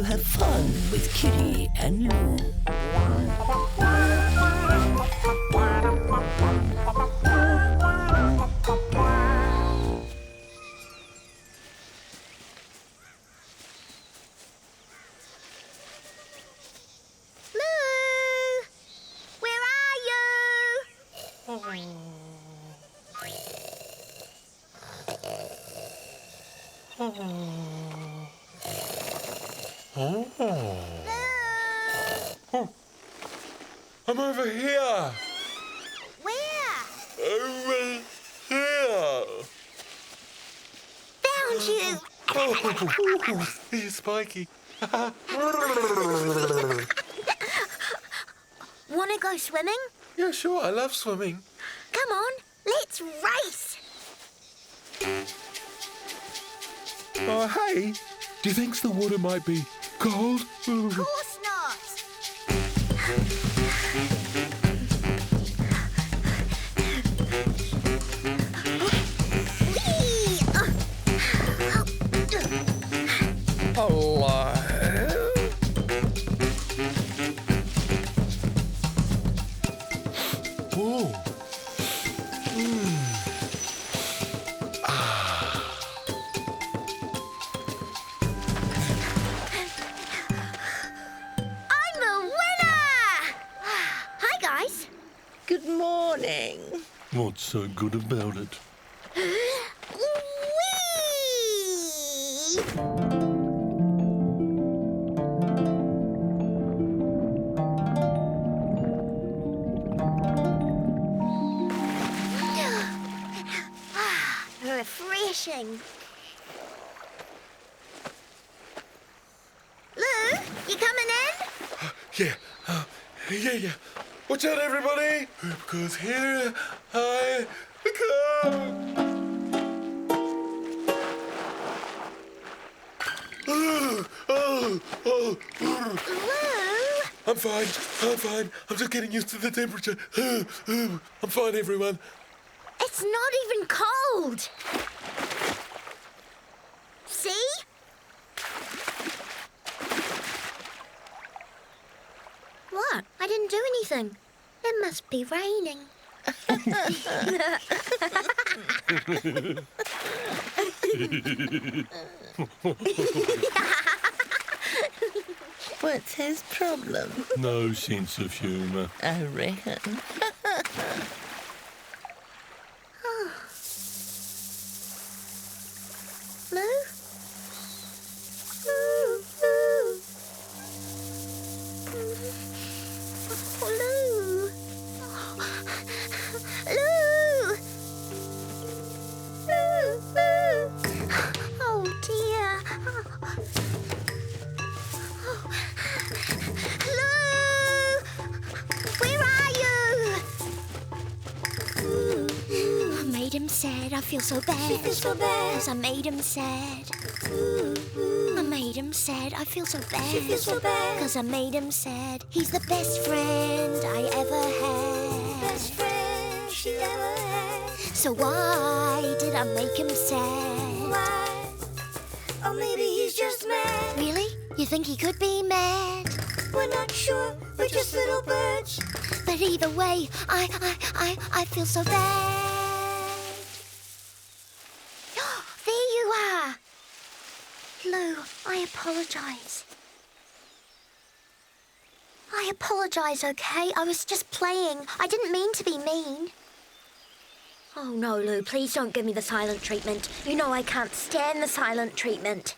have fun with Kitty and Lou. I'm over here. Where? Over here. Found you! Oh, you're spiky. Wanna go swimming? Yeah, sure. I love swimming. Come on, let's race! Oh, hey. Do you think the water might be cold? Of course not! Whee! Hello. Oh. I'm the winner! Hi, guys. Good morning. What's so good about it? Whee! Refreshing. Lou, you coming in? Yeah. Watch out, everybody, because here I come. Lou? I'm fine. I'm just getting used to the temperature. I'm fine, everyone. It's not even cold. See? What? I didn't do anything. It must be raining. What's his problem? No sense of humour. I reckon. Lou? Lou? Lou? Oh, Lou? Lou? Lou? Lou? Oh, dear. Lou? Where are you? I made him sad. I feel so bad. She feels so bad. 'Cause I made him sad. I made him sad. I feel so bad. She feels so bad. 'Cause I made him sad. He's the best friend I ever had. Best friend she ever had. So why did I make him sad? Why? Or maybe he's just mad. Really? You think he could be mad? We're not sure. We're just little birds. But either way, I feel so bad. There you are. Lou, I apologize. I apologize, okay? I was just playing. I didn't mean to be mean. Oh, no, Lou, please don't give me the silent treatment. You know I can't stand the silent treatment.